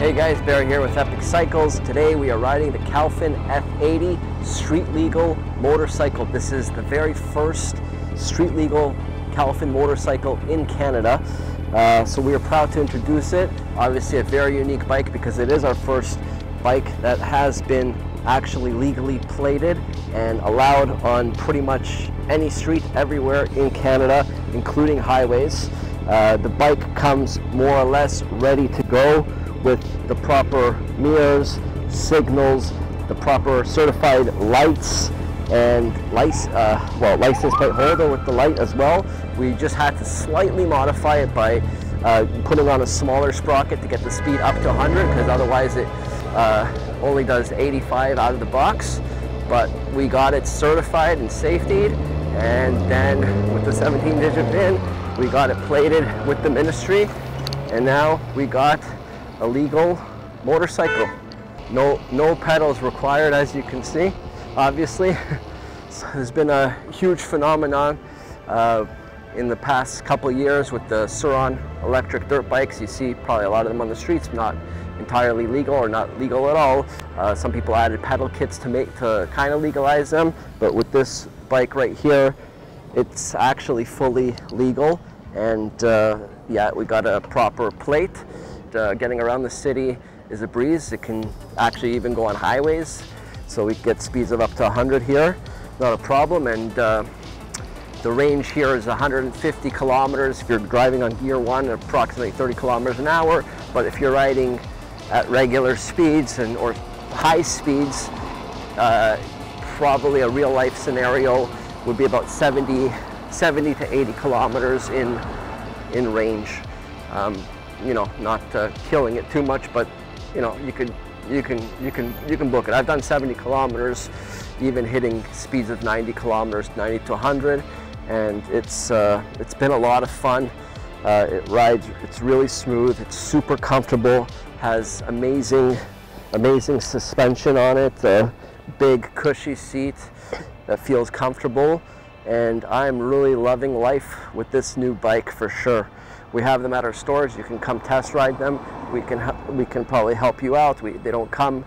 Hey guys, Barry here with Epic Cycles. Today we are riding the Caofen F80 Street Legal motorcycle. This is the very first street legal Caofen motorcycle in Canada. So we are proud to introduce it. Obviously a very unique bike because it is our first bike that has been actually legally plated and allowed on pretty much any street everywhere in Canada, including highways. The bike comes more or less ready to go with the proper mirrors, signals, the proper certified lights, and license plate holder with the light as well. We just had to slightly modify it by putting on a smaller sprocket to get the speed up to 100, because otherwise it only does 85 out of the box. But we got it certified and safetied, and then with the 17-digit VIN, we got it plated with the ministry, and now we got a legal motorcycle. No pedals required, as you can see, obviously. So there's been a huge phenomenon in the past couple of years with the Caofen electric dirt bikes. You see probably a lot of them on the streets, not entirely legal or not legal at all. Some people added pedal kits to kind of legalize them, but with this bike right here, it's actually fully legal. And yeah, we got a proper plate. Getting around the city is a breeze. It can actually even go on highways, so we get speeds of up to 100 here, not a problem. And the range here is 150 kilometers if you're driving on gear 1, approximately 30 kilometers an hour. But if you're riding at regular speeds or high speeds, probably a real life scenario would be about 70 to 80 kilometers in range. You know, not killing it too much, but you know, you can book it. I've done 70 kilometers, even hitting speeds of 90 kilometers, 90 to 100, and it's been a lot of fun. It rides, it's really smooth, it's super comfortable, has amazing suspension on it, a big cushy seat that feels comfortable, and I'm really loving life with this new bike for sure. We have them at our stores. You can come test ride them. We can probably help you out. They don't come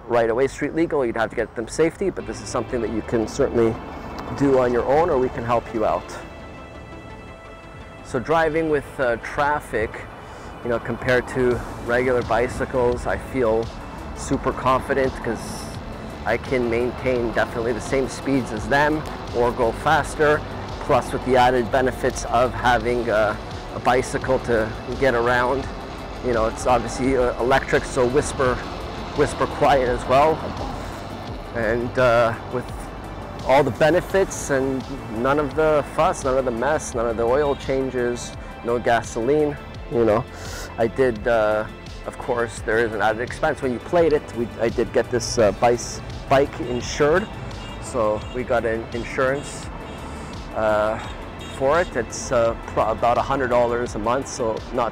right away street legal. You'd have to get them safety, but this is something that you can certainly do on your own, or we can help you out. So driving with traffic, you know, compared to regular bicycles, I feel super confident because I can maintain definitely the same speeds as them or go faster, plus with the added benefits of having a bicycle to get around. You know, it's obviously electric, so whisper quiet as well. And with all the benefits and none of the fuss, none of the mess, none of the oil changes, no gasoline, you know. I did, of course, there is an added expense. When you plate it, I did get this bike insured. So we got an insurance for it. It's about $100 a month, so not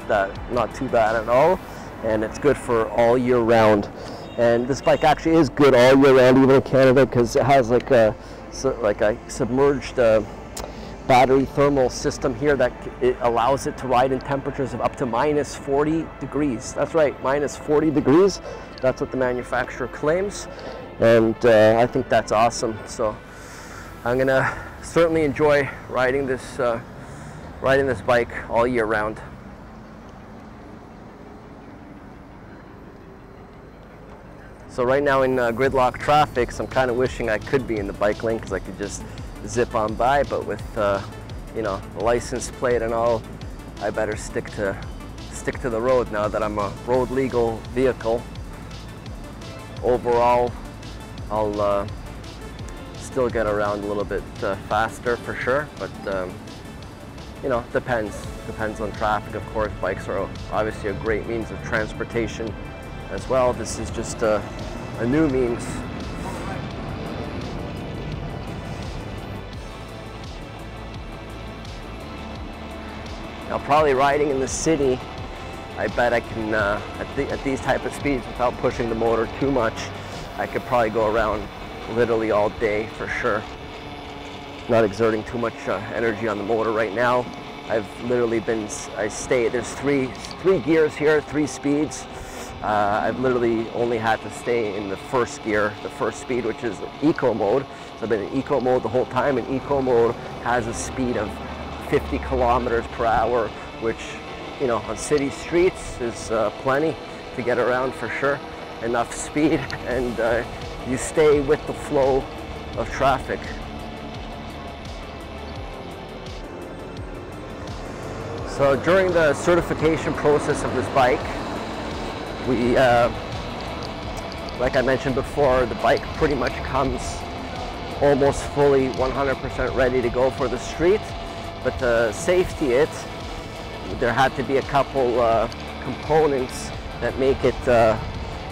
too bad at all, and it's good for all year round. And this bike actually is good all year round, even in Canada, because it has like a submerged battery thermal system here that it allows it to ride in temperatures of up to minus 40 degrees. That's right, minus 40 degrees. That's what the manufacturer claims, and I think that's awesome. So I'm gonna certainly enjoy riding this bike all year round. So right now in gridlock traffic, so I'm kind of wishing I could be in the bike lane because I could just zip on by. But with you know, the license plate and all, I better stick to the road now that I'm a road legal vehicle. Overall, I'll still get around a little bit faster for sure, but you know, depends on traffic. Of course, bikes are obviously a great means of transportation as well. This is just a new means. Now, probably riding in the city, I bet I can at these type of speeds, without pushing the motor too much, I could probably go around literally all day for sure. Not exerting too much energy on the motor right now. I've literally been, there's three gears here, 3 speeds. I've literally only had to stay in the first gear, the first speed, which is eco mode. So I've been in eco mode the whole time, and eco mode has a speed of 50 kilometers per hour, which, you know, on city streets is plenty to get around for sure. Enough speed, and you stay with the flow of traffic. So during the certification process of this bike, we, like I mentioned before, the bike pretty much comes almost fully 100% ready to go for the street. But to safety it, there had to be a couple components that make it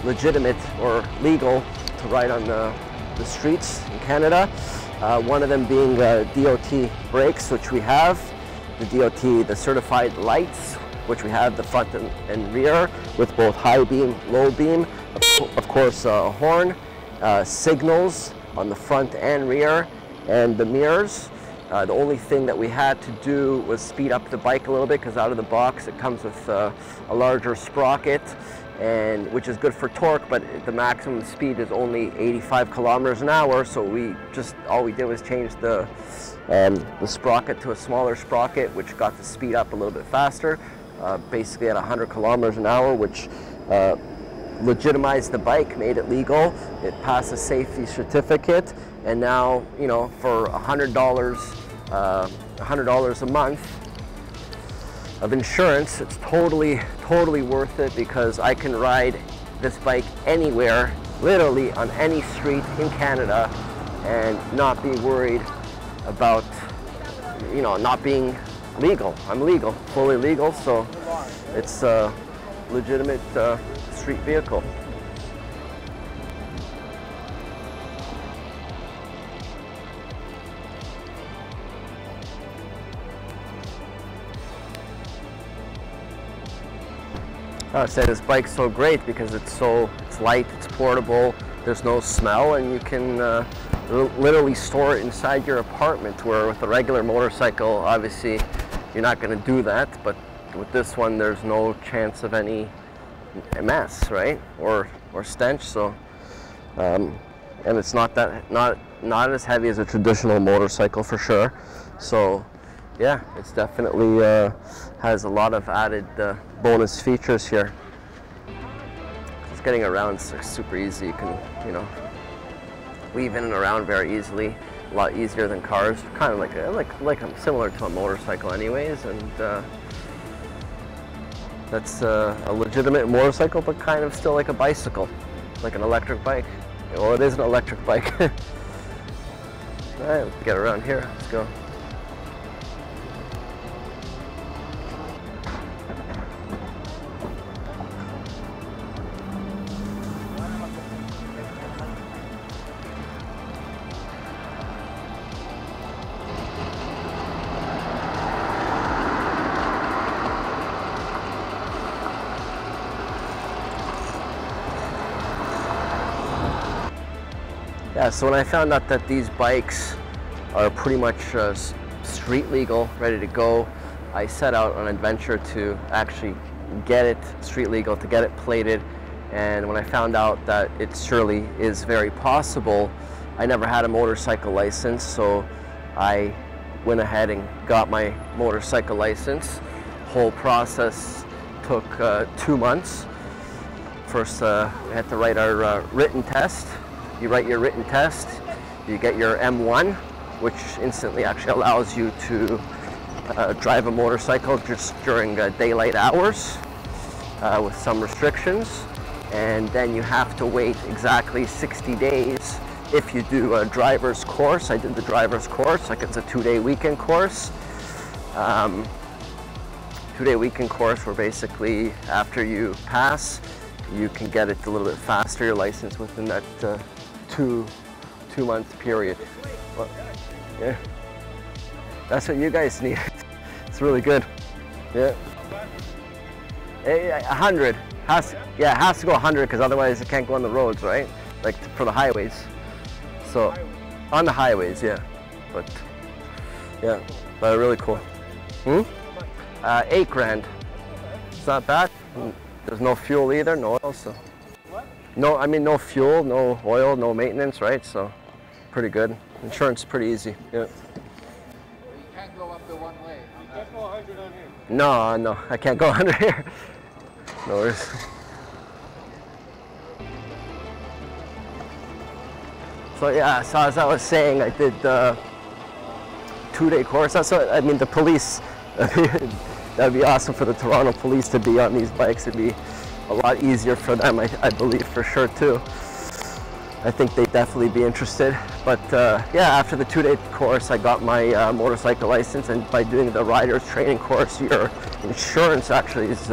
legitimate or legal to ride on the streets in Canada. One of them being DOT brakes, which we have, the DOT, the certified lights, which we have the front and rear with both high beam, low beam, of course horn, signals on the front and rear, and the mirrors. The only thing that we had to do was speed up the bike a little bit, because out of the box it comes with a larger sprocket, and which is good for torque, but the maximum speed is only 85 kilometers an hour. So all we did was change the sprocket to a smaller sprocket, which got the speed up a little bit faster, basically at 100 kilometers an hour, which legitimized the bike, made it legal. It passed a safety certificate, and now, you know, for $100 a month of insurance, it's totally worth it, because I can ride this bike anywhere, literally on any street in Canada, and not be worried about, you know, not being legal. I'm legal, fully legal, so it's a legitimate street vehicle. I say this bike's so great because it's light, it's portable, there's no smell, and you can literally store it inside your apartment, where with a regular motorcycle, obviously, you're not going to do that, but with this one, there's no chance of any mess, right? Or stench. So, and it's not as heavy as a traditional motorcycle for sure. So, yeah, it's definitely has a lot of added bonus features here. It's getting around super easy. You can, you know, weave in and around very easily. A lot easier than cars. Kind of like similar to a motorcycle, anyways. And that's a legitimate motorcycle, but kind of still like a bicycle, like an electric bike. Well, it is an electric bike. All right, let's get around here. Let's go. Yeah, so when I found out that these bikes are pretty much street legal, ready to go, I set out on an adventure to actually get it street legal, to get it plated. And when I found out that it surely is very possible, I never had a motorcycle license, so I went ahead and got my motorcycle license. Whole process took 2 months. First, we had to write our written test. You write your written test, you get your M1, which instantly actually allows you to drive a motorcycle just during daylight hours with some restrictions. And then you have to wait exactly 60 days if you do a driver's course. I did the driver's course, like it's a 2-day weekend course. 2-day weekend course where basically after you pass, you can get it a little bit faster, your license, within that two-month period. Well, yeah, that's what you guys need. It's really good. Yeah, 100 it has to go 100, because otherwise it can't go on the roads, right? Like for the highways. So on the highways, yeah. But yeah, but really cool. $8 grand. It's not bad. There's no fuel either, no oil, so. What? No, I mean no fuel, no oil, no maintenance, right? So pretty good. Insurance is pretty easy. Yeah. You can't go up the one way. You can't go 100 on here. No, I can't go under here. No worries. So yeah, so as I was saying, I did the 2-day course. That's what, I mean, the police, that'd be awesome for the Toronto police to be on these bikes. It'd be a lot easier for them, I believe, for sure too. I think they'd definitely be interested. But yeah, after the 2-day course, I got my motorcycle license, and by doing the rider's training course, your insurance actually is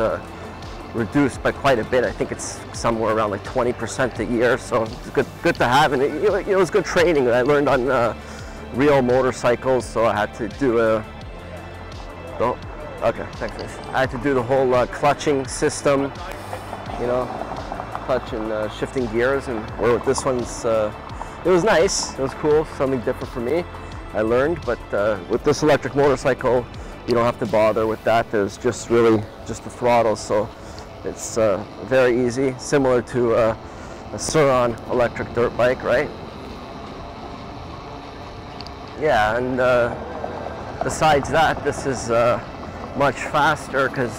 reduced by quite a bit. I think it's somewhere around like 20% a year, so it's good to have, and it was good training. I learned on real motorcycles, so I had to do okay, thanks guys. I had to do the whole clutching system, you know, clutch and shifting gears, and where with this one's, it was nice, it was cool, something different for me, I learned, but with this electric motorcycle, you don't have to bother with that. There's just really just the throttle, so it's very easy, similar to a Suron electric dirt bike, right? Yeah, and besides that, this is much faster because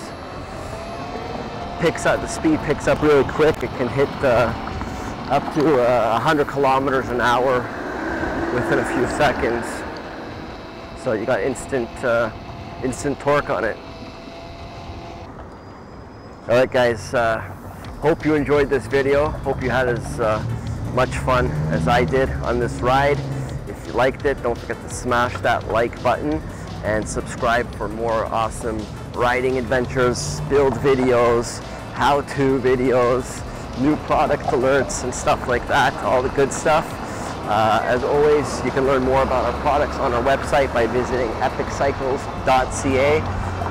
the speed picks up really quick. It can hit up to 100 kilometers an hour within a few seconds. So you got instant torque on it. All right, guys. Hope you enjoyed this video. Hope you had as much fun as I did on this ride. If you liked it, don't forget to smash that like button and subscribe for more awesome riding adventures, build videos, how-to videos, new product alerts and stuff like that, all the good stuff. As always, you can learn more about our products on our website by visiting epiccycles.ca.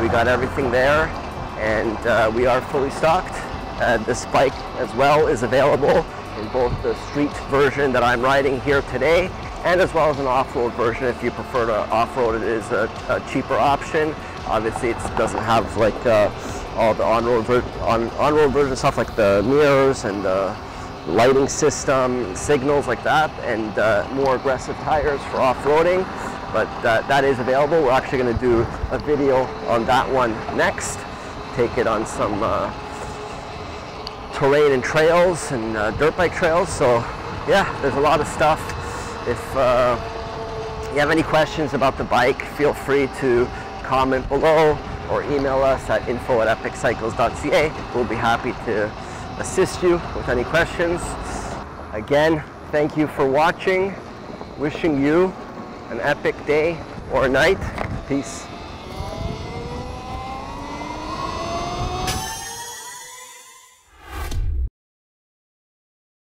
We got everything there, and we are fully stocked. This bike as well is available in both the street version that I'm riding here today, and as well as an off-road version. If you prefer to off-road, it is a cheaper option. Obviously, it doesn't have like all the on-road version stuff like the mirrors and the lighting system, signals like that, and more aggressive tires for off-roading. But that is available. We're actually going to do a video on that one next. Take it on some terrain and trails and dirt bike trails. So yeah, there's a lot of stuff. If you have any questions about the bike, feel free to comment below or email us at info@epiccycles.ca. We'll be happy to assist you with any questions. Again, thank you for watching. Wishing you an epic day or night. Peace.